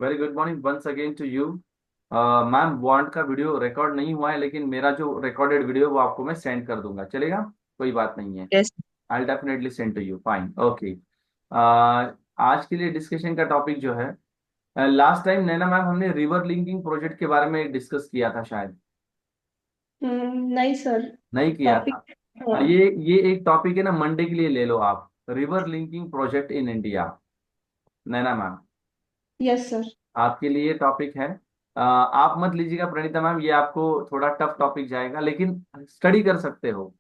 Very good morning once again to you. Ma'am वांट का video record नहीं हुआ है, लेकिन मेरा जो रिकॉर्डेड वीडियो वो आपको मैं सेंड कर दूंगा, चलेगा? कोई बात नहीं है। Yes. I definitely send to you, fine, okay. आज के लिए डिस्कशन का टॉपिक जो है, लास्ट टाइम नैना मैम हमने रिवर लिंकिंग प्रोजेक्ट के बारे में डिस्कस किया था शायद। नहीं सर। नहीं किया था? टॉपिक। हाँ। ये एक टॉपिक है ना, मंडे के लिए ले लो आप, river linking project in India. Naina ma'am, yes sir. आपके लिए टॉपिक है। आप मत लीजिएगा प्रणीता मैम, ये आपको थोड़ा टफ टॉपिक जाएगा, लेकिन स्टडी कर सकते हो।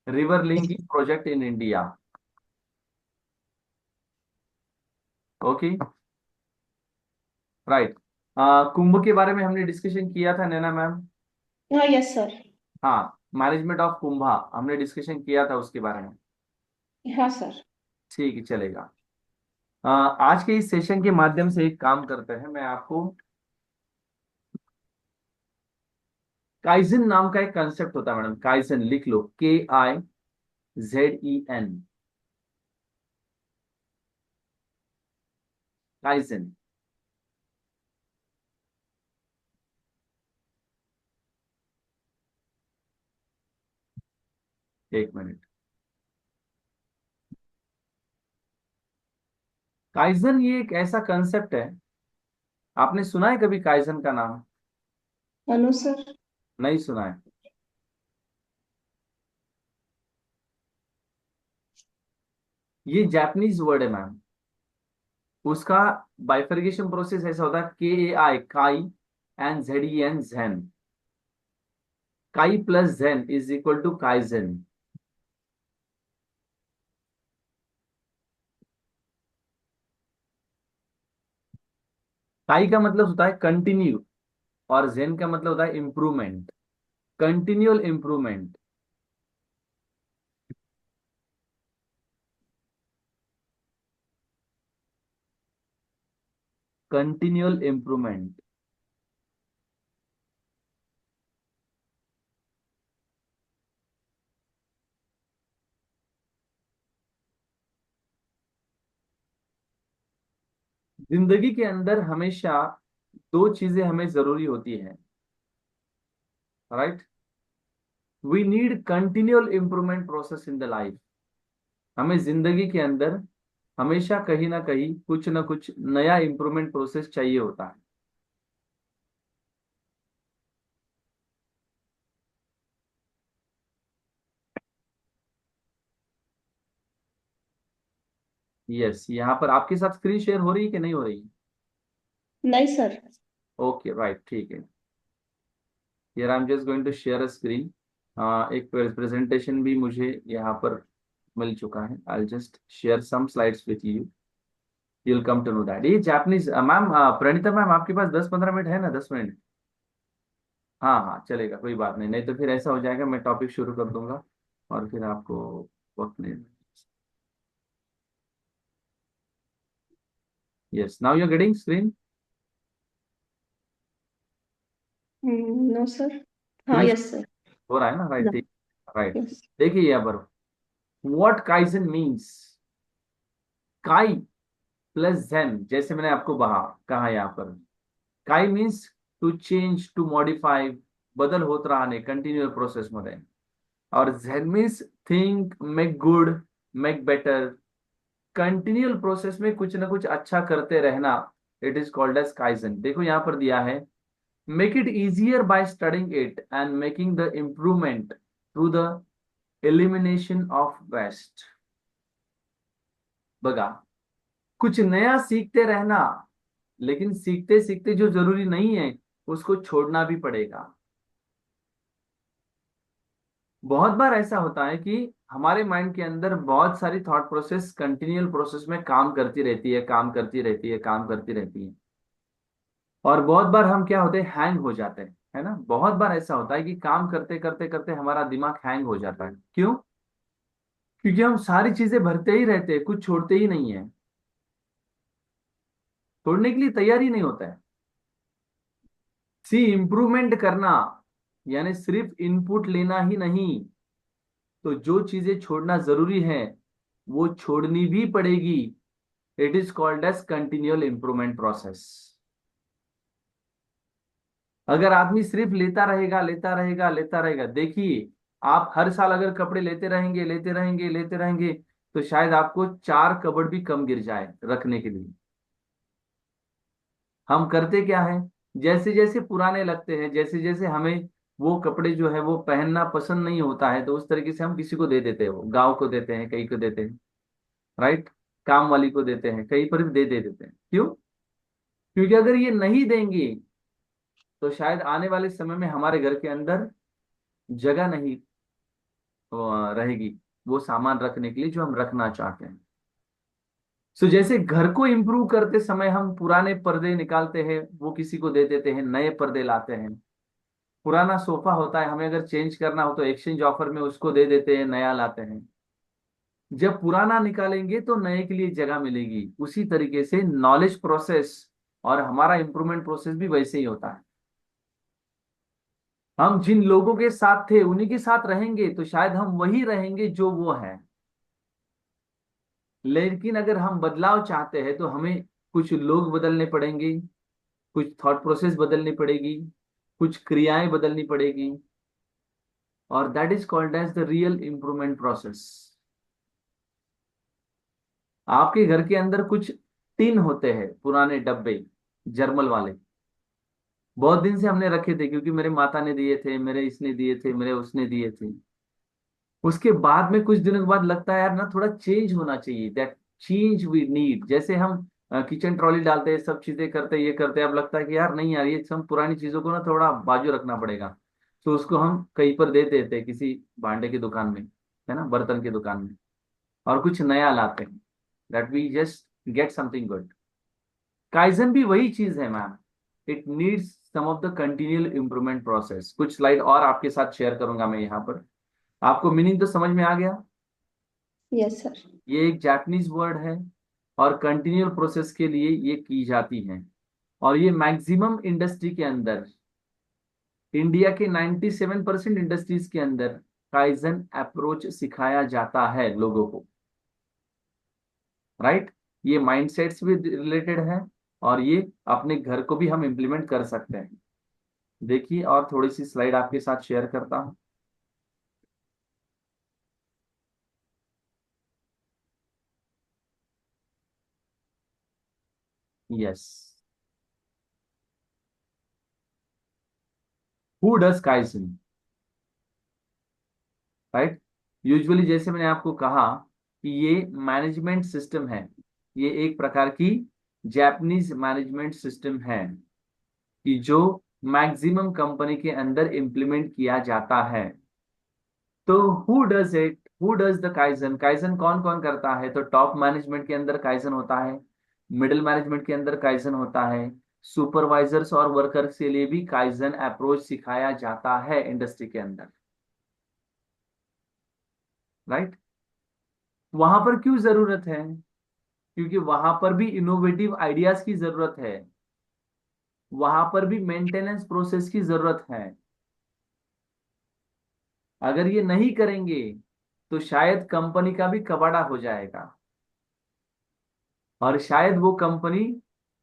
River linking project in India. Okay, right. Kumbh के बारे में हमने डिस्कशन किया था नैना मैम। हाँ यस सर। हाँ, मैनेजमेंट ऑफ कुंभा हमने डिस्कशन किया था उसके बारे में। हाँ सर। ठीक है, चलेगा। आज के इस सेशन के माध्यम से एक काम करते हैं, मैं आपको काइजन नाम का एक कंसेप्ट होता है मैडम, काइजन लिख लो, KIZEN। काइजन। एक मिनट। काइजन ये एक ऐसा कंसेप्ट है, आपने सुना है कभी काइजन का नाम? अनु सर। नहीं सुना है? ये जापानीज वर्ड है मैम। उसका बाइफर्गेशन प्रोसेस ऐसा होता है, KAI kai and ZEN zen. Kai plus zen is equal to kaizen. Kai का मतलब होता है कंटिन्यू, और जेन का मतलब होता है improvement, continual improvement. Continual improvement. जिंदगी के अंदर हमेशा दो चीजें हमें जरूरी होती है, right? We need continual improvement process in the life. हमें जिंदगी के अंदर हमेशा कहीं ना कहीं कुछ ना कुछ नया इंप्रूवमेंट प्रोसेस चाहिए होता है। यस, यहाँ पर आपके साथ स्क्रीन शेयर हो रही है कि नहीं हो रही? नहीं सर। ओके, राइट, ठीक है। Here I am just going to share a screen. एक प्रेजेंटेशन भी मुझे यहाँ पर मिल चुका है। I just share some slides with you, you'll come to know that। ये जापानीज मैम, प्रणीता मैम, आपके पास 10-15 मिनट है ना? 10 मिनट? हाँ हाँ, चलेगा, कोई बात नहीं। नहीं तो फिर ऐसा हो जाएगा, मैं टॉपिक शुरू कर दूंगा और फिर आपको वक्त नहीं। Yes, now you are getting screen. No sir. हाँ स्क्रीन यस सर। हो रहा है ना? Right, no. ठीक। राइट। यस। देखिए यहाँ पर, what kaizen means. Kai plus zen, जैसे मैंने आपको कहा यहाँ पर, kai means to change, to modify, बदल होत राहणे, कंटिन्युअल प्रोसेस मध्ये। और zen means think, make good, make better, continual process में कुछ ना कुछ अच्छा करते रहना। It is called as kaizen. देखो यहाँ पर दिया है, make it easier by studying it and making the improvement through the elimination of waste. बगा, कुछ नया सीखते रहना, लेकिन सीखते सीखते जो जरूरी नहीं है उसको छोड़ना भी पड़ेगा। बहुत बार ऐसा होता है कि हमारे माइंड के अंदर बहुत सारी थॉट प्रोसेस कंटिन्यूअल प्रोसेस में काम करती रहती है, काम करती रहती है, काम करती रहती है। और बहुत बार हम क्या होते हैं, हैंग हो जाते हैं, है ना? बहुत बार ऐसा होता है कि काम करते करते करते हमारा दिमाग हैंग हो जाता है। क्यों? क्योंकि हम सारी चीजें भरते ही रहते हैं, कुछ छोड़ते ही नहीं है, छोड़ने के लिए तैयार ही नहीं होता है। सी, इंप्रूवमेंट करना यानी सिर्फ इनपुट लेना ही नहीं, तो जो चीजें छोड़ना जरूरी है वो छोड़नी भी पड़ेगी। It is called as continual improvement process. अगर आदमी सिर्फ लेता रहेगा लेता रहेगा लेता रहेगा, देखिए आप हर साल अगर कपड़े लेते रहेंगे लेते रहेंगे लेते रहेंगे, तो शायद आपको 4 कबर्ड भी कम गिर जाए रखने के लिए। हम करते क्या है, जैसे जैसे पुराने लगते हैं, जैसे जैसे हमें वो कपड़े जो है वो पहनना पसंद नहीं होता है, तो उस तरीके से हम किसी को दे देते हैं, वो गांव को देते हैं, कहीं को देते हैं, राइट, काम वाली को देते हैं, कहीं पर भी दे देते हैं। क्यों? क्योंकि अगर ये नहीं देंगे तो शायद आने वाले समय में हमारे घर के अंदर जगह नहीं रहेगी वो सामान रखने के लिए जो हम रखना चाहते हैं। सो जैसे घर को इम्प्रूव करते समय हम पुराने पर्दे निकालते हैं, वो किसी को दे देते हैं, नए पर्दे लाते हैं। पुराना सोफा होता है, हमें अगर चेंज करना हो तो एक्सचेंज ऑफर में उसको दे देते हैं, नया लाते हैं। जब पुराना निकालेंगे तो नए के लिए जगह मिलेगी। उसी तरीके से नॉलेज प्रोसेस और हमारा इंप्रूवमेंट प्रोसेस भी वैसे ही होता है। हम जिन लोगों के साथ थे उन्हीं के साथ रहेंगे तो शायद हम वही रहेंगे जो वो है। लेकिन अगर हम बदलाव चाहते हैं तो हमें कुछ लोग बदलने पड़ेंगे, कुछ थॉट प्रोसेस बदलनी पड़ेगी, कुछ क्रियाएं बदलनी पड़ेगी, और that is called as the real improvement process. आपके घर के अंदर कुछ टिन होते हैं, पुराने डब्बे, जर्मल वाले, बहुत दिन से हमने रखे थे क्योंकि मेरे माता ने दिए थे, मेरे इसने दिए थे, मेरे उसने दिए थे। उसके बाद में कुछ दिनों के बाद लगता है यार ना, थोड़ा चेंज होना चाहिए, दैट चेंज वी नीड। जैसे हम किचन ट्रॉली डालते हैं, सब चीजें करते हैं, ये करते हैं, अब लगता है कि यार नहीं यार, ये सब पुरानी चीजों को ना थोड़ा बाजू रखना पड़ेगा। तो उसको हम कहीं पर दे देते हैं, किसी भांडे की दुकान में, है ना, बर्तन की दुकान में, और कुछ नया लाते हैं, that we just get something good. Kaizen भी वही चीज है ma'am. It needs some of the continual improvement process. कुछ स्लाइड और आपके साथ शेयर करूंगा मैं यहाँ पर। आपको मीनिंग तो समझ में आ गया? Yes sir. ये एक जापानीज वर्ड है, और कंटिन्यूअल प्रोसेस के लिए ये की जाती है। और ये मैक्सिमम इंडस्ट्री के अंदर, इंडिया के 97% इंडस्ट्रीज के अंदर काइजन अप्रोच सिखाया जाता है लोगों को, राइट। ये माइंडसेट से भी रिलेटेड है, और ये अपने घर को भी हम इम्प्लीमेंट कर सकते हैं। देखिए और थोड़ी सी स्लाइड आपके साथ शेयर करता हूँ। Yes, who does kaizen, right. Usually जैसे मैंने आपको कहा कि ये मैनेजमेंट सिस्टम है, ये एक प्रकार की जापानीज मैनेजमेंट सिस्टम है कि जो मैक्सिमम कंपनी के अंदर इंप्लीमेंट किया जाता है। तो who does it, who does the kaizen, kaizen कौन कौन करता है? तो टॉप मैनेजमेंट के अंदर काइजन होता है, मिडिल मैनेजमेंट के अंदर काइजन होता है, सुपरवाइजर्स और वर्कर्स के लिए भी काइजन अप्रोच सिखाया जाता है इंडस्ट्री के अंदर, राइट। वहां पर क्यों जरूरत है? क्योंकि वहां पर भी इनोवेटिव आइडियाज की जरूरत है, वहां पर भी मेंटेनेंस प्रोसेस की जरूरत है। अगर ये नहीं करेंगे तो शायद कंपनी का भी कबाड़ा हो जाएगा, और शायद वो कंपनी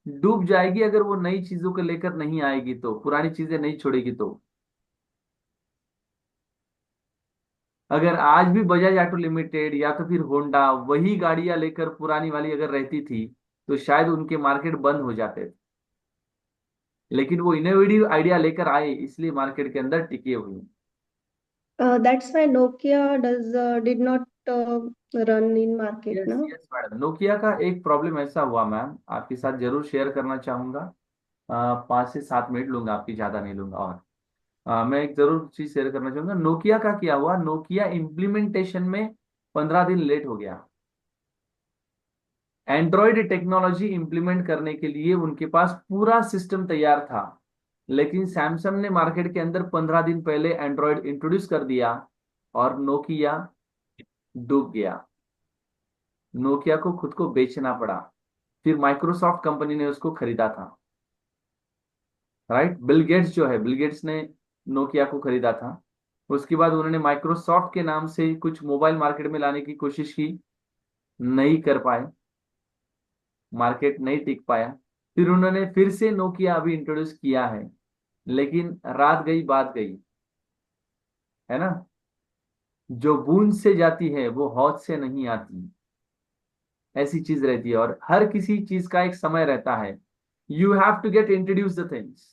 डूब जाएगी अगर वो नई चीजों को लेकर नहीं आएगी, तो पुरानी चीजें नहीं छोड़ेगी तो। अगर आज भी बजाज ऑटो लिमिटेड या तो फिर होंडा वही गाड़ियां लेकर पुरानी वाली अगर रहती थी, तो शायद उनके मार्केट बंद हो जाते थे। लेकिन वो इनोवेटिव आइडिया लेकर आए, इसलिए मार्केट के अंदर टिके हुए हैं। That's why Nokia does did not run in market, yes no? Yes madam, Nokia का एक प्रॉब्लम ऐसा हुआ मैम, आपके साथ जरूर शेयर करना चाहूंगा। 5 से 7 मिनट लूंगा आपकी, ज्यादा नहीं लूंगा। और मैं एक जरूर चीज शेयर करना चाहूंगा। नोकिया का क्या हुआ, नोकिया इम्प्लीमेंटेशन में 15 दिन लेट हो गया। एंड्रॉयड टेक्नोलॉजी इंप्लीमेंट करने के लिए उनके पास पूरा सिस्टम तैयार था, लेकिन सैमसंग ने मार्केट के अंदर 15 दिन पहले एंड्रॉयड इंट्रोड्यूस कर दिया, और नोकिया डूब गया। नोकिया को खुद को बेचना पड़ा। फिर माइक्रोसॉफ्ट कंपनी ने उसको खरीदा था, राइट। बिल गेट्स जो है, बिल गेट्स ने नोकिया को खरीदा था। उसके बाद उन्होंने माइक्रोसॉफ्ट के नाम से कुछ मोबाइल मार्केट में लाने की कोशिश की, नहीं कर पाए, मार्केट नहीं टिक पाया। फिर उन्होंने फिर से नोकिया अभी इंट्रोड्यूस किया है, लेकिन रात गई बात गई, है ना। जो बूंद से जाती है वो हौद से नहीं आती, ऐसी चीज रहती है। और हर किसी चीज का एक समय रहता है। You have to get introduce the things.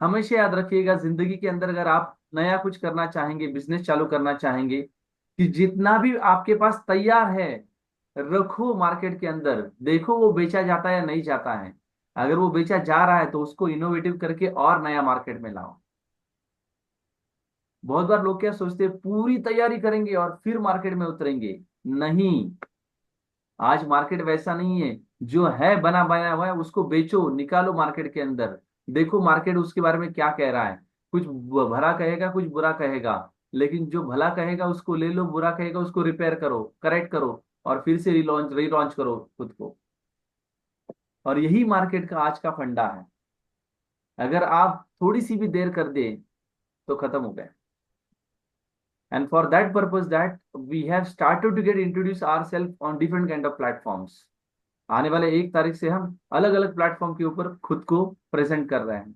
हमेशा याद रखिएगा, जिंदगी के अंदर अगर आप नया कुछ करना चाहेंगे, बिजनेस चालू करना चाहेंगे, कि जितना भी आपके पास तैयार है रखो मार्केट के अंदर, देखो वो बेचा जाता है या नहीं जाता है। अगर वो बेचा जा रहा है तो उसको इनोवेटिव करके और नया मार्केट में लाओ। बहुत बार लोग क्या सोचते हैं, पूरी तैयारी करेंगे और फिर मार्केट में उतरेंगे। नहीं, आज मार्केट वैसा नहीं है। जो है बना बनाया हुआ है उसको बेचो, निकालो मार्केट के अंदर। देखो मार्केट उसके बारे में क्या कह रहा है। कुछ भला कहेगा, कुछ बुरा कहेगा। लेकिन जो भला कहेगा उसको ले लो, बुरा कहेगा उसको रिपेयर करो, करेक्ट करो, और फिर से रिलॉन्च रीलॉन्च करो खुद को। और यही मार्केट का आज का फंडा है। अगर आप थोड़ी सी भी देर कर दे तो खत्म हो गए। And for that purpose that we have started to get introduce ourselves on different kind of platforms. आने वाले 1 तारीख से हम अलग अलग प्लेटफॉर्म के ऊपर खुद को प्रेजेंट कर रहे हैं।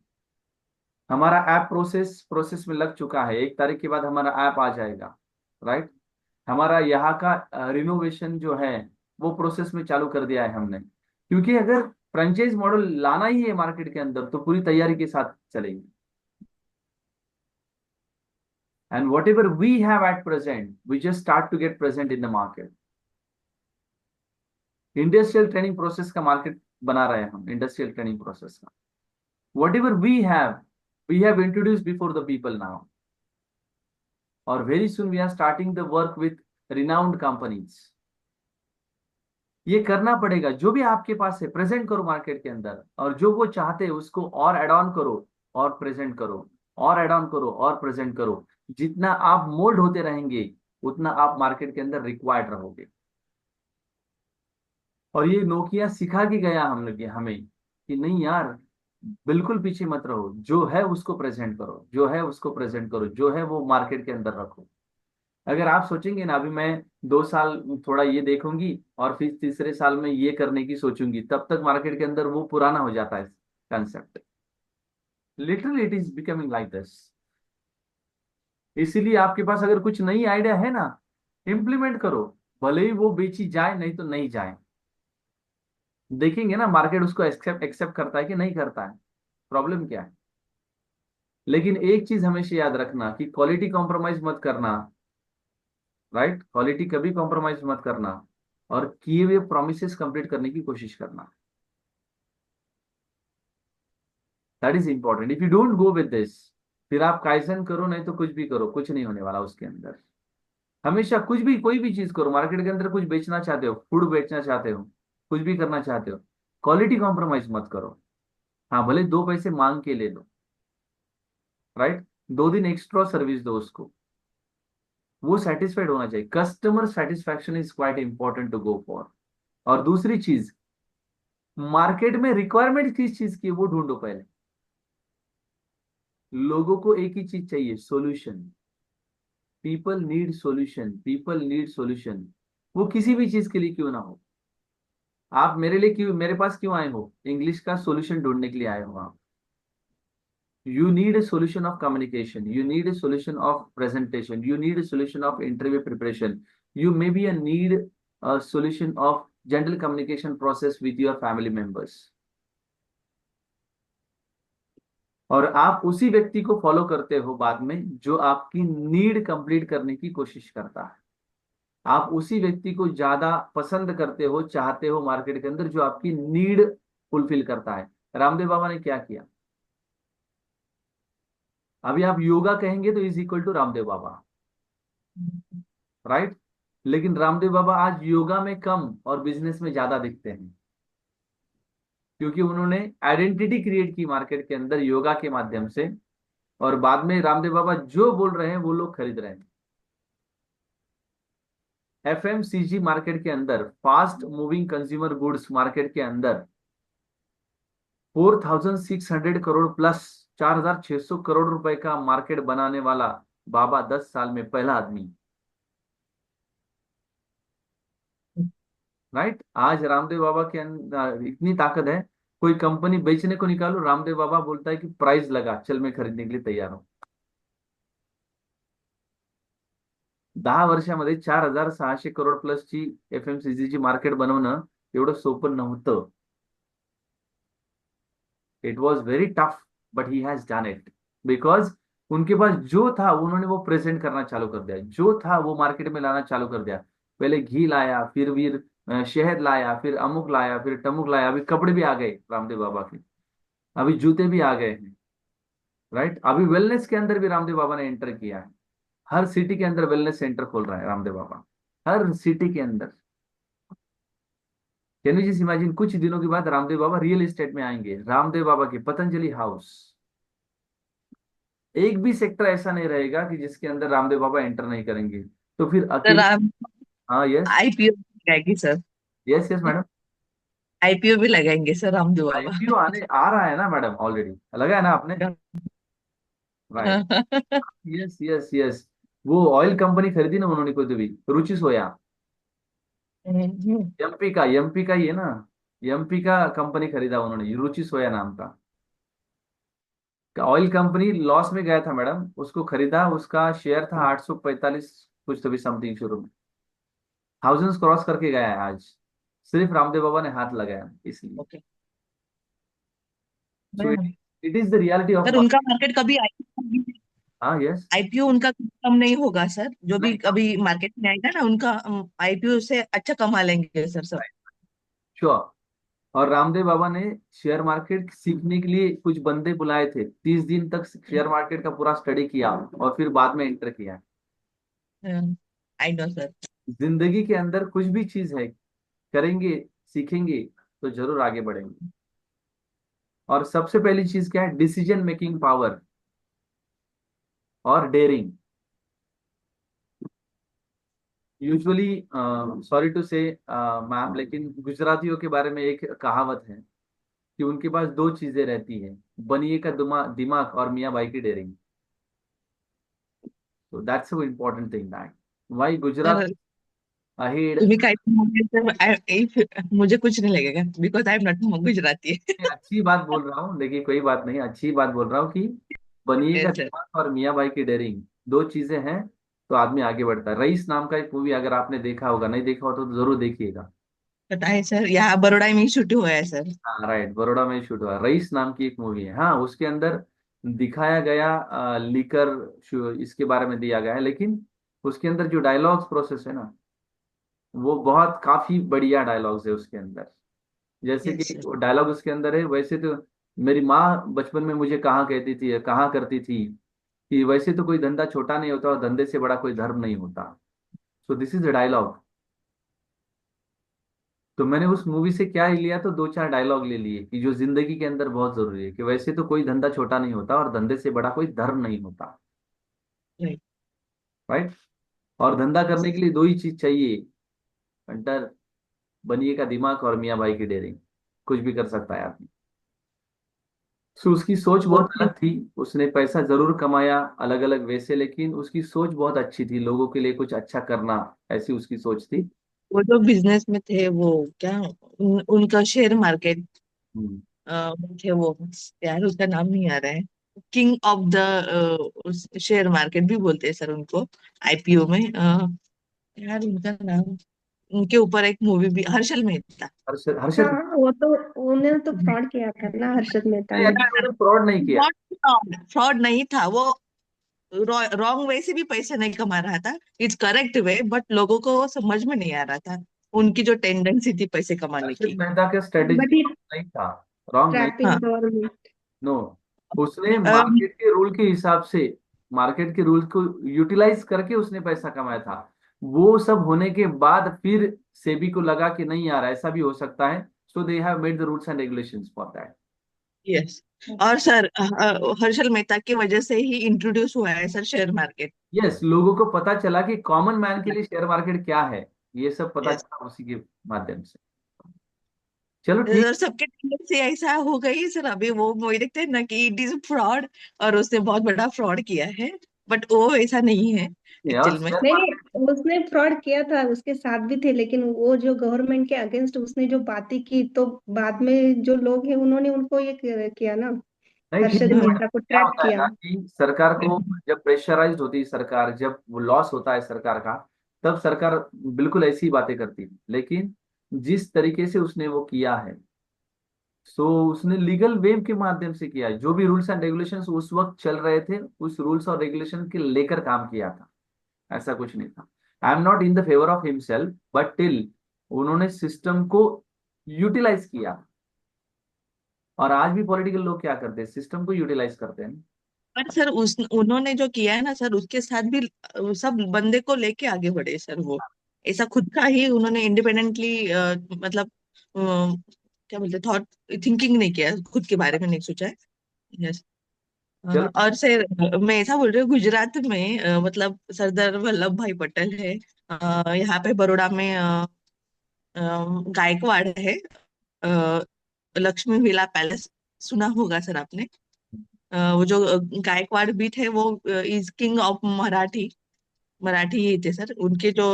हमारा ऐप प्रोसेस प्रोसेस में लग चुका है, 1 तारीख के बाद हमारा ऐप आ जाएगा। राइट। हमारा यहाँ का रिनोवेशन जो है वो प्रोसेस में चालू कर दिया है हमने, क्योंकि अगर फ्रेंचाइज मॉडल लाना ही है मार्केट के अंदर तो पूरी तैयारी के साथ चलेंगे। And whatever we have at present we just start to get present in the market. Industrial training process का मार्केट बना रहे हैं हम, इंडस्ट्रियल ट्रेनिंग प्रोसेस का। whatever we have introduced before the people now, or very soon we are starting the work with renowned companies। ये करना पड़ेगा, जो भी आपके पास है प्रेजेंट करो मार्केट के अंदर, और जो वो चाहते हैं उसको और एड ऑन करो, और प्रेजेंट करो, और एड ऑन करो, और प्रेजेंट करो। जितना आप मोल्ड होते रहेंगे उतना आप मार्केट के अंदर रिक्वायर्ड रहोगे। और ये नोकिया सिखा के गया हम लोग हमें कि नहीं यार, बिल्कुल पीछे मत रहो, जो है उसको प्रेजेंट करो, जो है उसको प्रेजेंट करो, जो है वो मार्केट के अंदर रखो। अगर आप सोचेंगे ना, अभी मैं 2 साल थोड़ा ये देखूंगी और फिर तीसरे साल में ये करने की सोचूंगी, तब तक मार्केट के अंदर वो पुराना हो जाता है concept. Literally it is becoming like this. इसीलिए आपके पास अगर कुछ नई आइडिया है ना, इम्प्लीमेंट करो। भले ही वो बेची जाए नहीं तो नहीं जाए, देखेंगे ना मार्केट उसको एक्सेप्ट एक्सेप्ट करता है कि नहीं करता है, प्रॉब्लम क्या है। लेकिन एक चीज हमेशा याद रखना कि क्वालिटी कॉम्प्रोमाइज मत करना। राइट, क्वालिटी कभी कॉम्प्रोमाइज मत करना, और किए हुए प्रोमिसेस कंप्लीट करने की कोशिश करना। That is important. If you don't go with this, फिर आप काइसन करो नहीं तो कुछ भी करो, कुछ नहीं होने वाला उसके अंदर। हमेशा कुछ भी कोई भी चीज करो, मार्केट के अंदर कुछ बेचना चाहते हो, फूड बेचना चाहते हो, कुछ भी करना चाहते हो, क्वालिटी कॉम्प्रोमाइज मत करो। हाँ, भले 2 पैसे मांग के ले लो। राइट, 2 दिन एक्स्ट्रा सर्विस दो उसको, वो सेटिस्फाइड होना चाहिए। Customer satisfaction is quite important to go for. और दूसरी चीज, मार्केट में रिक्वायरमेंट किस चीज की है वो ढूंढो पहले। लोगों को एक ही चीज चाहिए, solution. People need solution, people need solution. वो किसी भी चीज के लिए क्यों ना हो। आप मेरे लिए क्यों, मेरे पास क्यों आए हो, इंग्लिश का सॉल्यूशन ढूंढने के लिए आए हो आप। You need a solution of communication. You need a solution of presentation. You need a solution of interview preparation. You maybe a need a solution of general communication process with your family members. और आप उसी व्यक्ति को follow करते हो बाद में जो आपकी नीड कंप्लीट करने की कोशिश करता है। आप उसी व्यक्ति को ज्यादा पसंद करते हो, चाहते हो मार्केट के अंदर, जो आपकी नीड फुलफिल करता है। रामदेव बाबा ने क्या किया। अभी आप योगा कहेंगे तो is equal to Ramdev Baba. Right. लेकिन रामदेव बाबा आज योगा में कम और बिजनेस में ज्यादा दिखते हैं, क्योंकि उन्होंने आइडेंटिटी क्रिएट की मार्केट के अंदर योगा के माध्यम से। और बाद में रामदेव बाबा जो बोल रहे हैं वो लोग खरीद रहे हैं। एफएमसीजी मार्केट के अंदर, fast moving consumer goods market के अंदर 4600 करोड़ प्लस, 4600 करोड़ रुपए का मार्केट बनाने वाला बाबा 10 साल में पहला आदमी। राइट। आज रामदेव बाबा के अंदर इतनी ताकत है कोई कंपनी बेचने को निकालो, रामदेव बाबा बोलता है कि प्राइस लगा, चल मैं खरीदने के लिए तैयार हूँ। 10 वर्षामध्ये 4,600 करोड प्लसची FMCG ची मार्केट बनवणं एवढं सोपं नव्हतं. It was very tough, but he has done it. Because उनके पास जो था उन्होंने वो प्रेजेंट करना चालू कर दिया, जो था वो मार्केट में लाना चालू कर दिया. पहले घी लाया, फिर शहद लाया, फिर अमुक लाया, फिर टमुक लाया, अभी कपड़े भी आ गए रामदेव बाबा के, अभी जूते भी आ गए हैं. राइट, अभी वेलनेस के अंदर भी रामदेव बाबा ने एंटर किया है. हर सिटी के अंदर वेलनेस सेंटर खोल रहा है रामदेव बाबा, हर सिटी के अंदर. कैन यू जस्ट इमेजिन, कुछ दिनों के बाद रामदेव बाबा रियल एस्टेट में आएंगे, रामदेव बाबा के पतंजलि हाउस. एक भी सेक्टर ऐसा नहीं रहेगा कि जिसके अंदर रामदेव बाबा एंटर नहीं करेंगे. तो फिर सर अकेले. हाँ, यस. आईपीओ लगाएगी sir. Yes, yes madam. IPO भी लगाएंगे सर रामदेव बाबा। IPO आने आ रहा है ना मैडम, ऑलरेडी लगा है ना आपने. राइट. Yes, yes, yes. वो ऑयल कंपनी खरीदी ना उन्होंने, कोई तो भी रुचि सोया. एमपी का ही है ना. एमपी का कंपनी खरीदा उन्होंने, रुचि सोया नाम का. ऑयल कंपनी लॉस में गया था मैडम, उसको खरीदा, उसका शेयर था 845 कुछ तो भी समथिंग शुरू में. थाउजेंड्स क्रॉस करके गया है आज, सिर्फ रामदेव बाबा ने हाथ लगाया इसलिए. Okay. So it is the reality of. Sir उनका मार्केट कभी हाँ, यस. आईपीओ उनका कम नहीं होगा सर, जो भी नहीं, कभी मार्केट में आएगा ना उनका आईपीओ से अच्छा कमा लेंगे सर सब। श्योर. और रामदेव बाबा ने शेयर मार्केट सीखने के लिए कुछ बंदे बुलाए थे, 30 दिन तक शेयर मार्केट का पूरा स्टडी किया और फिर बाद में एंटर किया. I know sir. जिंदगी के अंदर कुछ भी चीज है, करेंगे, सीखेंगे तो जरूर आगे बढ़ेंगे. और सबसे पहली चीज क्या है? डिसीजन मेकिंग पावर और डेयरिंग. यूजुअली, सॉरी टू से मैम, लेकिन गुजरातियों के बारे में एक कहावत है कि उनके पास दो चीजें रहती है, बनिए का दिमाग और मियाँ भाई की डेयरिंग. तो that's a important thing, that why Gujarat sir ahead. तुम्ही काय बोलले तर मुझे कुछ नहीं लगेगा because I am not Gujarati. अच्छी बात बोल रहा हूँ, देखिए कोई बात नहीं, अच्छी बात बोल रहा हूँ कि बनिए का यस सर। दिमाग और मियाँ भाई की डेयरिंग, दो चीजें हैं तो आदमी आगे बढ़ता है. रईस नाम का एक मूवी अगर आपने देखा होगा, नहीं देखा हो तो जरूर देखिएगा. पता है सर, यहाँ बड़ोड़ा में शूट हुआ है सर। हाँ, राइट, बड़ौदा में शूट हुआ. रईस नाम की एक मूवी है, हाँ, उसके अंदर दिखाया गया लिकर इसके बारे में दिया गया है, लेकिन उसके अंदर जो डायलॉग्स प्रोसेस है ना, वो बहुत काफी बढ़िया डायलॉग्स है उसके अंदर. जैसे यस कि सर। वो डायलॉग उसके अंदर है, वैसे तो मेरी माँ बचपन में मुझे कहाँ कहती थी, कहाँ करती थी कि वैसे तो कोई धंधा छोटा नहीं होता और धंधे से बड़ा कोई धर्म नहीं होता. So this is the dialogue. तो मैंने उस मूवी से क्या ही लिया, तो दो चार डायलॉग ले लिए कि जो जिंदगी के अंदर बहुत जरूरी है, कि वैसे तो कोई धंधा छोटा नहीं होता और धंधे से बड़ा कोई धर्म नहीं होता. राइट। राइट. और धंधा करने के लिए दो ही चीज चाहिए, अंटर, बनिए का दिमाग और मियाँ भाई की डेयरिंग. कुछ भी कर सकता है आदमी. सो उसकी सोच बहुत अलग थी. उसने पैसा जरूर कमाया अलग अलग वे से, लेकिन उसकी सोच बहुत अच्छी थी, लोगों के लिए कुछ अच्छा करना, ऐसी उसकी सोच थी. वो जो बिजनेस में थे वो क्या, उनका शेयर मार्केट हम्म. थे वो, यार उसका नाम नहीं आ रहा है। King of the share market भी बोलते हैं सर उनको, आईपीओ में यार उनका नाम, उनके ऊपर एक मूवी भी, हर्षल मेहता। हर्षद, हर्षद. हाँ वो तो, उन्होंने तो फ्रॉड किया था ना हर्षद मेहता नहीं, ने। ऐसा मैंने फ्रॉड नहीं किया. नॉट फ्रॉड, फ्रॉड नहीं था वो, रॉन्ग वे से भी पैसे नहीं कमा रहा था, इट्स करेक्ट वे, बट लोगों को वो समझ में नहीं आ रहा था उनकी जो टेंडेंसी थी पैसे कमाने हर्षद की। मेहता का बट स्ट्रेटेजी ही नहीं था, रॉन्ग नहीं. Trapping government. नो, उसने मार्केट के रूल के हिसाब से, मार्केट के रूल को यूटिलाइज करके उसने पैसा कमाया था. वो सब होने के बाद फिर सेबी को लगा कि नहीं यार ऐसा भी हो सकता है, so they have made the rules and regulations for that. Yes. और सर हर्षल मेहता की वजह से ही इंट्रोड्यूस हुआ है सर शेयर मार्केट। यस, लोगों को पता चला कि कॉमन मैन के लिए शेयर मार्केट क्या है, ये सब पता यस। चला उसी के माध्यम से. चलो ठीक. सबके टेंडेंसी ऐसा हो गई सर, अभी वो वही देखते हैं ना कि इट इज फ्रॉड और उसने बहुत बड़ा फ्रॉड किया है, बट वो ऐसा नहीं है है. और एक्चुअल में। शेयर नहीं नहीं, मार्केट उसने फ्रॉड किया था, उसके साथ भी थे, लेकिन वो जो गवर्नमेंट के अगेंस्ट उसने जो बातें की, तो बाद में जो लोग हैं उन्होंने उनको ये किया ना, नहीं ठीक हर्षद है, मेहता को क्या ट्रैप होता है किया। ना कि सरकार को जब प्रेशराइज्ड होती है सरकार, जब वो लॉस होता है सरकार का, तब सरकार बिल्कुल ऐसी ही बातें करती है। लेकिन जिस तरीके से उसने वो किया है, सो उसने लीगल वे के माध्यम से किया है। जो भी रूल्स एंड रेगुलेशंस उस वक्त चल रहे थे, उस रूल्स और रेगुलेशन के लेकर काम किया था। ऐसा कुछ नहीं था। आई am not in the favour of himself, but till उन्होंने सिस्टम को यूटिलाइज किया। और आज भी पॉलिटिकल लोग क्या करते हैं, सिस्टम को यूटिलाइज करते हैं। पर सर उस उन्होंने जो किया है ना सर, उसके साथ भी सब बंदे को लेके आगे बढ़े सर वो। ऐसा खुद का ही उन्होंने इंडिपेंडेंटली मतलब क्या बोलते, थॉट थिंकिंग नहीं किया, खुद के बारे में नहीं सोचा है। यस। चलो। और सर मैं ऐसा बोल रही हूँ, गुजरात में मतलब सरदार वल्लभ भाई पटेल है। यहाँ पे बड़ौदा में गायकवाड़ है। अ, लक्ष्मी विला पैलेस सुना होगा सर आपने। वो जो गायकवाड़ भी थे, वो is king of Marathi. Marathi ही थे सर। उनके जो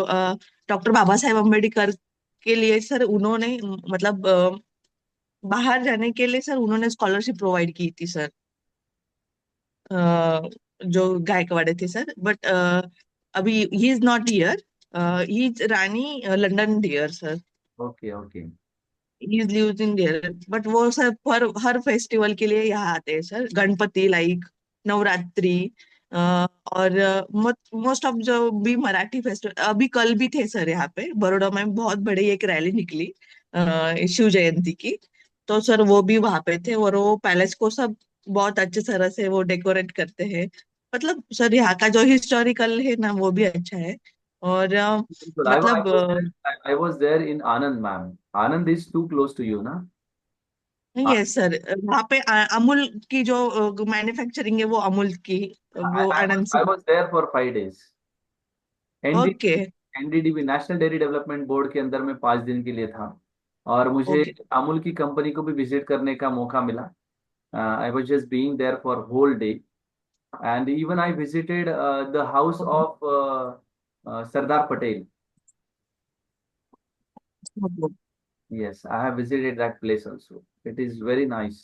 डॉक्टर बाबा साहेब अम्बेडकर के लिए सर उन्होंने मतलब बाहर जाने के लिए सर उन्होंने स्कॉलरशिप प्रोवाइड की थी सर। जो गायकवाड़ थे सर, बट अभी ही is not here. He is रानी London dear sir. Okay okay. He is lives in there, but वो सर हर फेस्टिवल के लिए यहाँ आते हैं सर। गणपति लाइक नवरात्रि, और मोस्ट ऑफ जो भी मराठी फेस्टिवल अभी कल भी थे सर यहाँ पे बड़ौदा में, बहुत बड़ी एक रैली निकली शिव जयंती की। तो सर वो भी वहां पे थे, और वो पैलेस को सब बहुत अच्छे तरह से वो डेकोरेट करते हैं। मतलब सर यहाँ का जो हिस्टोरिकल है ना, वो भी अच्छा है। और बिल्कुल। मतलब I was there in Anand, ma'am. Anand is too close to you, ना? यस सर, वहाँ पे अमूल की जो मैन्युफैक्चरिंग है वो अमूल की, वो And आनंद I से। was there for 5 days. Okay NDDB national dairy development board के अंदर में 5 दिन के लिए था। और मुझे ओके अमूल की कंपनी को भी विजिट करने का मौका मिला। I was just being there for whole day. And even I visited the house of Sardar Patel. Yes, I have visited that place also. It is very nice.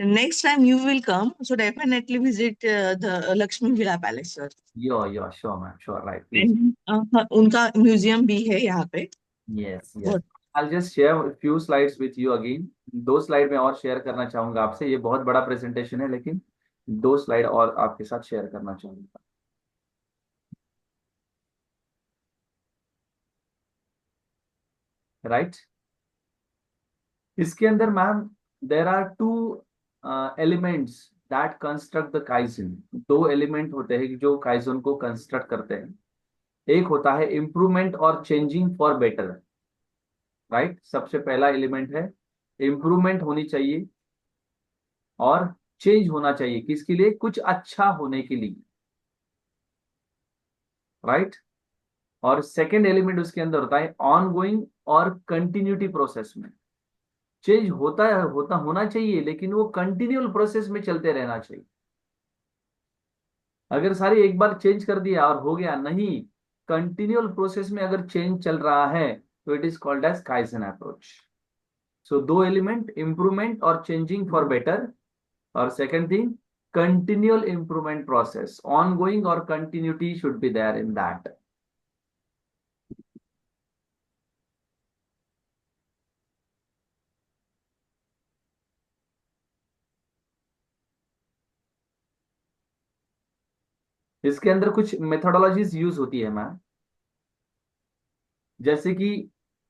Next time you will come so definitely visit the Lakshmi villa palace sir. Yeah, sure, ma'am. Sure, right. Please. And उनका museum भी है यहाँ पे Yes. बहुत। I'll just share a few slides with you again. 2 slide में और share करना चाहूंगा आपसे। ये बहुत बड़ा प्रेजेंटेशन है, लेकिन 2 स्लाइड और आपके साथ शेयर करना चाहूंगा। राइट। इसके अंदर ma'am, there are two elements that construct the kaizen. 2 element होते हैं जो काइजन को कंस्ट्रक्ट करते हैं। एक होता है इम्प्रूवमेंट और चेंजिंग फॉर बेटर। राइट। सबसे पहला एलिमेंट है इम्प्रूवमेंट होनी चाहिए और चेंज होना चाहिए। किसके लिए? कुछ अच्छा होने के लिए। राइट। और सेकंड एलिमेंट उसके अंदर होता है ऑन गोइंग और कंटिन्यूटी प्रोसेस में। चेंज होता होना चाहिए, लेकिन वो कंटिन्यूअल प्रोसेस में चलते रहना चाहिए। अगर सारी एक बार चेंज कर दिया और हो गया नहीं, कंटिन्यूअल प्रोसेस में अगर चेंज चल रहा है, तो it is called as kaizen approach. So 2 element, improvement और चेंजिंग फॉर बेटर। और second thing, continual improvement process, ongoing or continuity should be there in that. इसके अंदर कुछ मेथोडोलॉजीज यूज होती है मैम। जैसे कि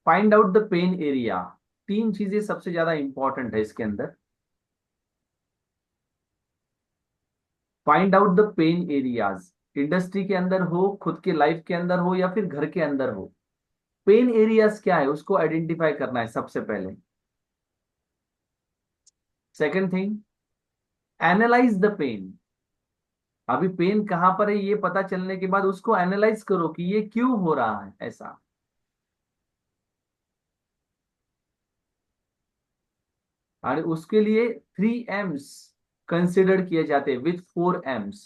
find out the pain area. 3 चीजें सबसे ज्यादा इंपॉर्टेंट है इसके अंदर। Find out the pain areas. Industry के अंदर हो, खुद के लाइफ के अंदर हो, या फिर घर के अंदर हो, पेन एरियाज क्या है उसको आइडेंटिफाई करना है सबसे पहले। Second thing, analyse the pain. अभी पेन कहां पर है ये पता चलने के बाद उसको एनालाइज करो कि ये क्यों हो रहा है ऐसा। और उसके लिए 3 M's कंसिडर किए जाते हैं, विथ 4 M's।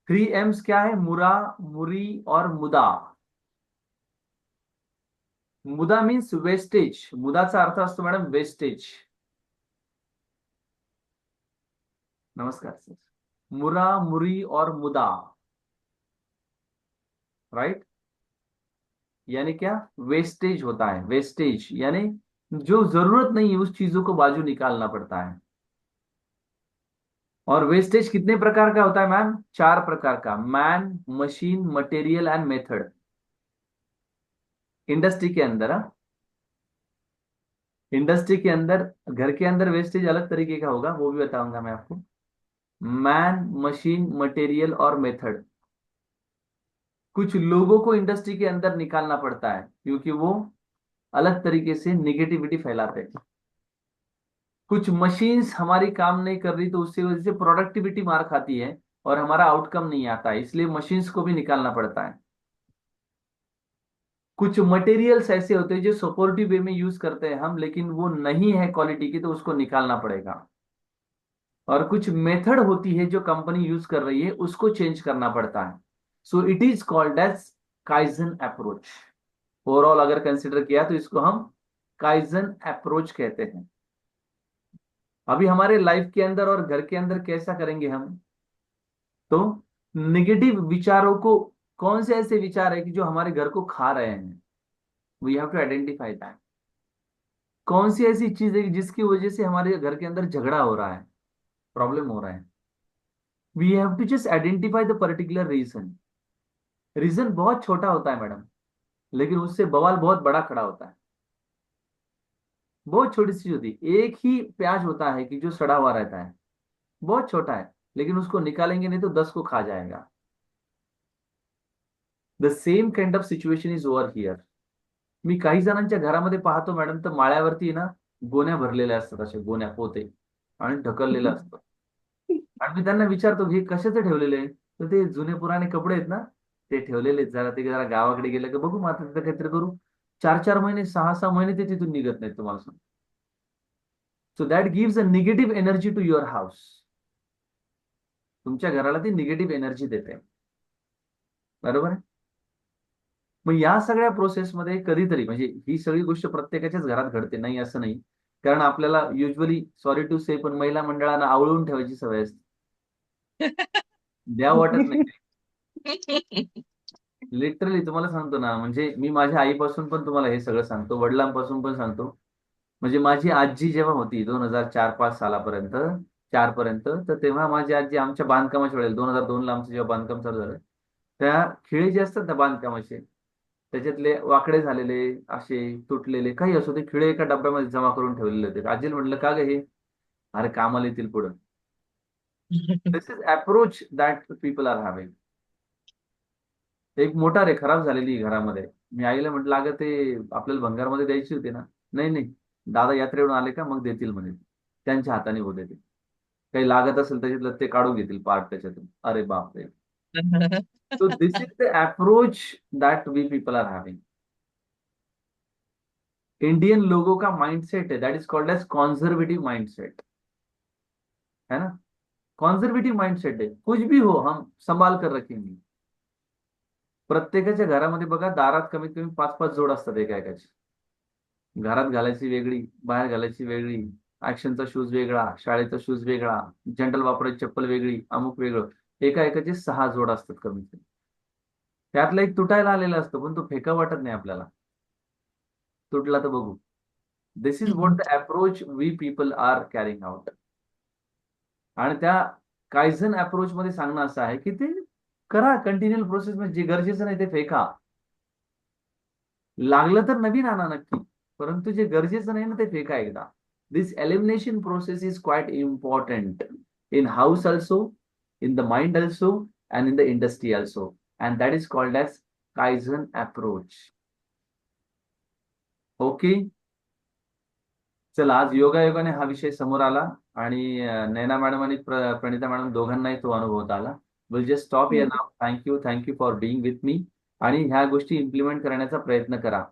थ्री एम्स क्या है? मुरा, मुरी और मुदा। मुदा मीन्स वेस्टेज, मुदाचा अर्थ असतो मॅडम वेस्टेज. नमस्कार सर. मुरा, मुरी और मुदा, राइट. यानी क्या? वेस्टेज होता है. वेस्टेज यानी जो जरूरत नहीं है उस चीजों को बाजू निकालना पड़ता है. और वेस्टेज कितने प्रकार का होता है मैम? 4 प्रकार का. Man, machine, material and method. Industry के अंदर, इंडस्ट्री के अंदर, घर के अंदर वेस्टेज अलग तरीके का होगा, वो भी बताऊंगा मैं आपको. मैन, मशीन, मटेरियल और मेथड. कुछ लोगों को इंडस्ट्री के अंदर निकालना पड़ता है क्योंकि वो अलग तरीके से निगेटिविटी फैलाते हैं. कुछ मशीन्स हमारी काम नहीं कर रही तो उसकी वजह से प्रोडक्टिविटी मार खाती है और हमारा आउटकम नहीं आता है, इसलिए मशीन्स को भी निकालना पड़ता है. कुछ मटेरियल्स ऐसे होते हैं जो सपोर्टिव वे में यूज करते हैं हम, लेकिन वो नहीं है क्वालिटी की, तो उसको निकालना पड़ेगा. और कुछ मेथड होती है जो कंपनी यूज कर रही है, उसको चेंज करना पड़ता है. So it is called as kaizen approach. Overall अगर कंसिडर किया तो इसको हम काइजन अप्रोच कहते हैं. अभी हमारे लाइफ के अंदर और घर के अंदर कैसा करेंगे हम? तो निगेटिव विचारों को, कौन से ऐसे विचार है कि जो हमारे घर को खा रहे हैं, we have to identify that. कौन सी ऐसी चीज है जिसकी वजह से हमारे घर के अंदर झगड़ा हो रहा है, प्रॉब्लम हो रहा है. We have to just identify the particular reason. Reason बहुत छोटा होता है मैडम, लेकिन उससे बवाल बहुत बड़ा खड़ा होता है. बहुत छोटी सी चीज होती है. एक ही प्याज होता है कि जो सड़ा हुआ रहता है, बहुत छोटा है, लेकिन उसको निकालेंगे नहीं तो 10 को खा जाएगा. The same kind of situation is over here. मी काही जणांच्या घरामध्ये पाहतो मॅडम, तर माळ्यावरती ना गोण्या भरलेल्या असतात, असे गोण्या, पोते, आणि ढकललेलं असतं. आणि मी त्यांना विचारतो हे कशाचं ठेवलेले आहे, तर ते जुने पुराणे कपडे आहेत ना, ते ठेवलेले आहेत. जरा गावाकडे गेलं की बघू, मात्र तिथं काहीतरी करू. 4-4 महिने, 6-6 महिने ते तिथून निघत नाहीत, तुम्हाला सांग. So that gives a negative energy to your house. तुमच्या घराला ती निगेटिव्ह एनर्जी देते. बरोबर आहे. मग या सगळ्या प्रोसेसमध्ये कधीतरी, म्हणजे ही सगळी गोष्ट प्रत्येकाच्याच घरात घडते, नाही असं नाही. कारण आपल्याला युजली, सॉरी टू से, पण महिला मंडळांना आवळून ठेवायची सवय असते. द्या वाटत नाही. लिटरली तुम्हाला सांगतो ना, म्हणजे मी माझ्या आईपासून पण तुम्हाला हे सगळं सांगतो, वडिलांपासून पण सांगतो. म्हणजे माझी आजी जेव्हा होती 2004-5 सालापर्यंत, 4 पर्यंत, तर तेव्हा माझी आजी आमच्या बांधकामाच्या वेळेला, 2002ला आमचं जेव्हा बांधकाम चालू झालं, त्या खिळे जे असतात ना बांधकामाचे, त्याच्यातले वाकडे झालेले, असे तुटलेले काही असो, ते खिळे एका डब्यामध्ये जमा करून ठेवलेले होते. आजीला म्हटलं का ग हे? अरे कामाला येतील पुढं. This is approach that people are having. एक मोटार आहे खराब झालेली घरामध्ये. मी आईला म्हटलं अगं ते आपल्याला भंगारमध्ये द्यायची होती ना. नाही नाही, दादा यात्रेवरून आले का मग देतील म्हणे, त्यांच्या हाताने होते ते. काही लागत असेल त्याच्यातलं ते काढून घेतील पार्ट त्याच्यातून. अरे बापरे. So this is the approach that we people are having. Indian लोगों का माइंडसेट है, that is called as conservative mindset, है ना. कॉन्जर्वेटिव माइंडसेट है, कुछ भी हो हम संभाल कर रखेंगे. प्रत्येकाच्या घरामध्ये बघा, दारात कमीत कमी 5-5 जोड असतात एका एकाची. घरात घालायची वेगळी, बाहेर घालायची वेगळी, ऍक्शनचा शूज वेगळा, शाळेचा शूज वेगळा, जनरल वापरायची चप्पल वेगळी, अमुक वेगळं. एका एकाचे 6 जोड असतात कमीत कमी. त्यातला एक तुटायला आलेला असतो, पण तो फेका वाटत नाही आपल्याला. तुटला तर बघू. This is what the approach we people are carrying out. आणि त्या कायझन अप्रोच मध्ये सांगणं असं आहे की ते करा कंटिन्युअल प्रोसेस मध्ये, जे गरजेचं नाही ते फेका. लागलं तर नवीन आणा नक्की, परंतु जे गरजेचं नाही ना ते फेका एकदा. This elimination process is quite important in house also, in the mind also, and in the industry also, and that is called as kaizen approach. Okay. चला, आज योगायोगाने हा विषय समोर आला आणि नैना मॅडम आणि प्रणिता मॅडम दोघांनाही तो अनुभवता आला. Will just stop here now. Thank you for being with me. आणि ह्या गोष्टी इम्प्लिमेंट करण्याचा प्रयत्न करा.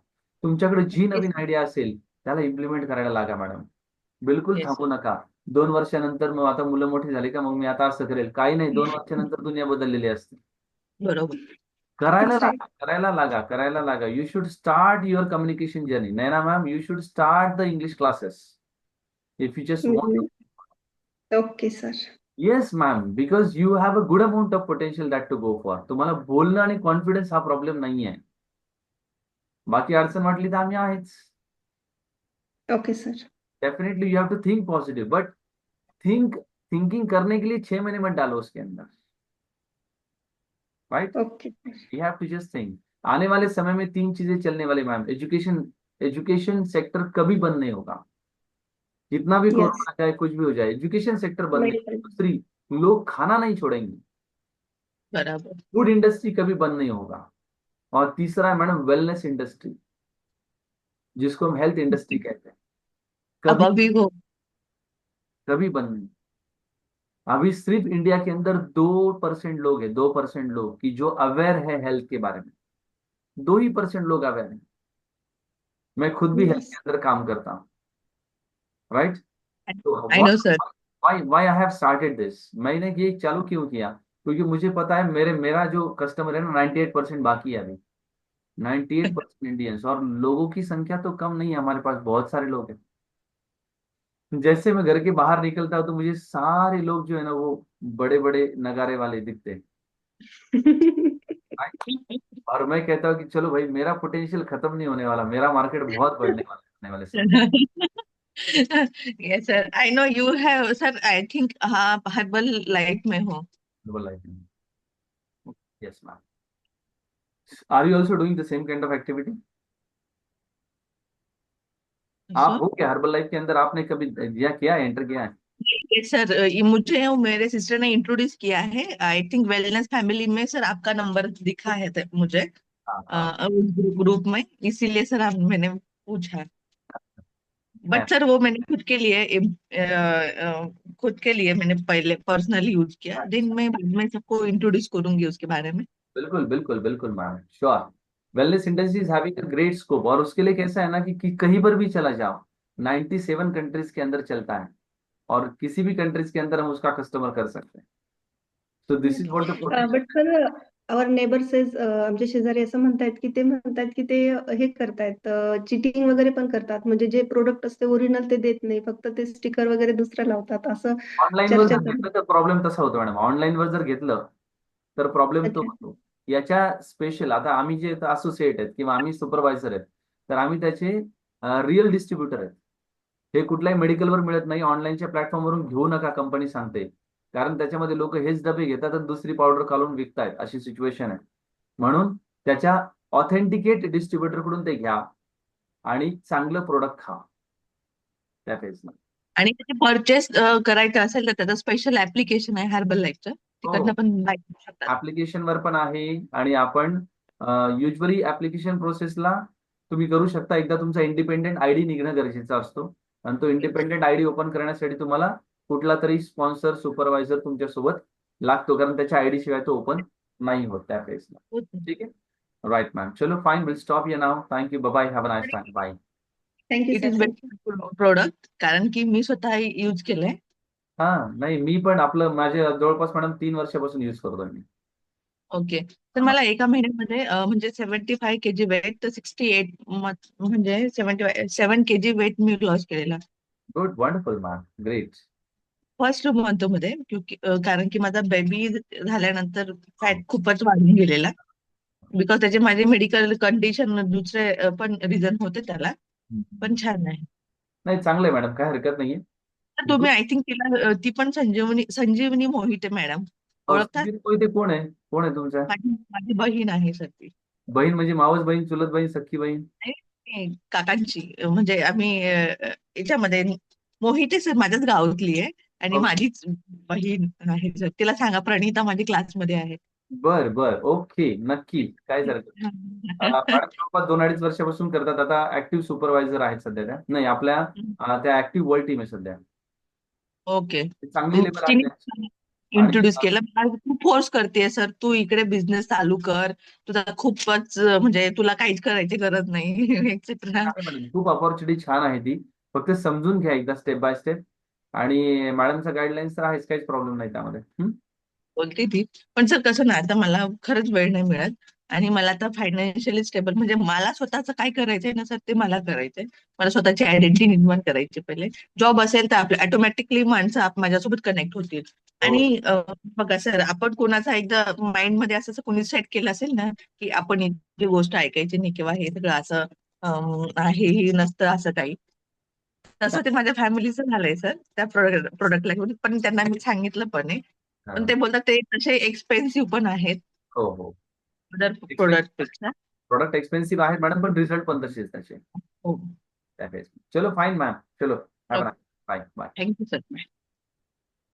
तुमच्याकडे जी नवीन आयडिया असेल त्याला इम्प्लिमेंट करायला लागा मॅडम. बिलकुल येस थांबू नका. 2 वर्षानंतर मग आता मुलं मोठी झाली का मग मी आता असं करेल, काही नाही, 2 वर्षानंतर दुनिया बदललेली असते. बरोबर. करायला Exactly. लागा, करायला लागा, करायला लागा. You should start your communication journey. Naina ma'am, you should start the English classes if you just want. Mm, okay, sir. Yes ma'am, because you have a good amount of potential that to go for. तुम्हाला बोलणं आणि confidence हा problem नाही आहे. बाकी अडचण वाटली तर आम्ही आहेच. Okay, sir. Definitely you have to think positive, but thinking करने के लिए 6 महीने मत डालो उसके अंदर, right? Okay, sir. You have to just think. आने वाले समय में 3 चीजें चलने वाली मैम. एजुकेशन, एजुकेशन सेक्टर कभी बंद नहीं होगा. जितना भी Yes. कोरोना जाए, कुछ भी हो जाए, एजुकेशन सेक्टर बंद नहीं. Medical. दूसरी, लोग खाना नहीं छोड़ेंगे. बराबर. फूड इंडस्ट्री कभी बंद नहीं होगा. और तीसरा है मैडम वेलनेस इंडस्ट्री, जिसको हम हेल्थ इंडस्ट्री कहते हैं, अब कभी अभी वो कभी बंद नहीं. अभी सिर्फ इंडिया के अंदर 2% लोग हैं, 2% लोग की जो अवेयर है हेल्थ के बारे में. 2% लोग अवेयर हैं. मैं खुद भी हेल्थ के Yes. अंदर काम करता हूँ, राइट? तो I know sir. Why why I have started this. मैंने ये चालू क्यों किया? क्योंकि मुझे पता है मेरा जो कस्टमर है ना, 98% बाकी है अभी. 98% इंडियंस, और लोगों की संख्या तो कम नहीं है हमारे पास, बहुत सारे लोग हैं. जैसे मैं घर के बाहर निकलता हूँ तो मुझे सारे लोग जो है ना वो बड़े बड़े नगारे वाले दिखते हैं. और मैं कहता हूँ कि चलो भाई, मेरा पोटेंशियल खत्म नहीं होने वाला, मेरा मार्केट बहुत बढ़ने वाला है आने वाले समय. Yes sir, I know you have sir, I think हाँ हर्बल लाइफ में हो. Yes ma'am. Are you also doing the same kind of activity? आप सर हो क्या हर्बल लाइफ के अंदर? आपने कभी दिया, किया है, एंटर किया है? यस सर, ये मुझे और मेरे सिस्टर ने इंट्रोड्यूस किया है. आई थिंक वेलनेस फैमिली में सर आपका नंबर दिखा है मुझे हाँ हाँ. उस ग्रुप में, इसीलिए सर आप मैंने पूछा. मैं बट सर वो मैंने खुद के लिए मैंने पहले पर्सनली यूज किया, दिन में बाद में सबको इंट्रोड्यूस करूंगी उसके बारे में. बिल्कुल बिल्कुल बिल्कुल ma'am, sure. Wellness industry is having a great scope, और उसके लिए कैसा है ना कि कहीं पर भी चला जाओ, 97 कंट्रीज के अंदर चलता है, और किसी भी कंट्रीज के अंदर हम उसका कस्टमर कर सकते हैं. So this is what the but potential. Sir, our neighbour says, आमचे शेजारी असं म्हणतायत की ते हे करतायत, चिटिंग वगैरे पण करतात. म्हणजे जे प्रोडक्ट असते ओरिजिनल ते देत नाही, फक्त ते स्टिकर वगैरे दुसरं लावतात, असं ऑनलाईनवर चर्चा जर चालू. घेतलं तर प्रॉब्लेम तसा होतो मॅडम. ऑनलाईनवर जर घेतलं तर प्रॉब्लेम तो अच्छा. होतो. याच्या स्पेशल, आता आम्ही जे असोसिएट आहेत किंवा आम्ही सुपरवायझर आहेत, तर आम्ही त्याचे रिअल डिस्ट्रीब्युटर आहेत. हे कुठल्याही मेडिकलवर मिळत नाही. ऑनलाईनच्या प्लॅटफॉर्मवरून घेऊ नका, कंपनी सांगते. कारण त्याच्यामध्ये लोक हेच डबे घेतात आणि दुसरी पावडर घालून विकतायत, अशी सिच्युएशन आहे. म्हणून त्याच्या ऑथेंटिकेट डिस्ट्रीब्युटर कडून ते घ्या आणि चांगलं प्रोडक्ट खा त्या फेजला. आणि त्याचे परचेस करायचं असेल तर त्याचं स्पेशल ऍप्लिकेशन आहे हर्बल लाईफचं, तिकडनं हो, पण बाय करू शकतात. ऍप्लिकेशनवर पण आहे. आणि आपण युजली ऍप्लिकेशन प्रोसेसला तुम्ही करू शकता. एकदा तुमचा इंडिपेंडेंट आयडी निघणं गरजेचा असतो, आणि तो इंडिपेंडेंट आयडी ओपन करण्यासाठी तुम्हाला कुठला तरी स्पॉन्सर, सुपरवायझर तुमच्यासोबत लागतो, कारण त्याच्या आयडी शिवाय तो ओपन नाही होत त्या फेजला. ठीक आहे, राईट मॅम. चलो fine, will stop you now. Thank you, bye, have a nice time, bye. Thank you it sir, is thank you. Best product, कारण की मी स्वतः यूज केलंय. हा, नाही मी पण आपलं माझ्या जवळपास मॅडम 3 वर्षापासून युज करतोय मी. ओके. तर मला एका महिन्यामध्ये म्हणजे 75 kg वेट तर 68 म्हणजे 7 kg वेट मी लॉस केलेला good, wonderful ma'am, great. First month मध्ये. कारण की माझा बेबी झाल्यानंतर फॅट खूपच वाढून गेलेला, बिकॉज त्याचे माझे मेडिकल कंडिशन दुसरे पण रिझन होते त्याला. पण छान आहे. नाही, चांगलं आहे मॅडम, काय हरकत नाहीये. तर तुम्ही आय थिंक तिला ती पण संजीवनी संजीवनी मोहिते मॅडम ओळखतात. सुधीर मोहिते कोण आहे? कोण आहे तुमच्या? माझी माझी बहीण आहे सर ती. बहीण म्हणजे मावस बहीण, चुलत बहीण, सख्खी बहीण? आणि काकांची म्हणजे आम्ही याच्यामध्ये मोहिते सर माझ्याच गावातली आहे, आणि ओके. माझीच बहीण आहे सर. तिला सांगा प्रणिता माझी क्लासमध्ये आहे. बर बर, ओके, नक्की, काय हरकत नाही. मॅडम जवळपास 2-2.5 वर्षापासून करतात. आता ऍक्टिव्ह सुपरवायझर आहेत सध्या त्या, नाही आपल्या त्या ऍक्टिव्ह वर्ल्ड टीम आहे सध्या. ओके. चांगली लेवल आहे तिने त्यांची. आणि इंट्रोड्यूस केलं मला. खूप फोर्स करते सर, तू इकडे बिझनेस चालू कर, तुझा खूपच म्हणजे तुला काहीच करायची गरज नाही एक्सेट्रा. मॅडम खूप ऑपॉर्च्युनिटी छान आहे ती, फक्त समजून घ्या एकदा स्टेप बाय स्टेप. आणि मॅडमचा गाईडलाईन्स तर आहेच, काहीच प्रॉब्लेम नाही त्यामध्ये. बोलते ती. पण सर कसं ना, आता मला खरंच वेळ नाही मिळत आणि मला आता फायनान्शियली स्टेबल म्हणजे मला स्वतःचं काय करायचंय ना सर, ते मला करायचंय. मला स्वतःची आयडेंटिटी निर्माण करायची पहिले. जॉब असेल तर आपल्या ऑटोमॅटिकली माणसं माझ्यासोबत कनेक्ट होतील. हो. आणि बघा सर, आपण कोणाचा एकदा माइंड मध्ये असं कोणी सेट केलं असेल ना, की आपण ही गोष्ट ऐकायची नाही किंवा हे सगळं असं आहे, हे नसतं असं काही. तसं ते माझ्या फॅमिलीचं झालंय सर, त्या प्रोडक्टला घेऊन. पण त्यांना मी सांगितलं पण आहे. पण हा. ते बोलतात ते तसे एक्सपेन्सिव्ह पण आहेत हो हो. अदर एक्सपेन्सिव्ह, प्रोडक्ट पेक्षा. प्रोडक्ट एक्सपेन्सिव्ह आहेत मॅडम, पण रिझल्ट पण तसेच त्याचे हो. त्या फेज. चलो फाईन मॅम, चलो bye bye. Okay. Bye bye. Thank you sir.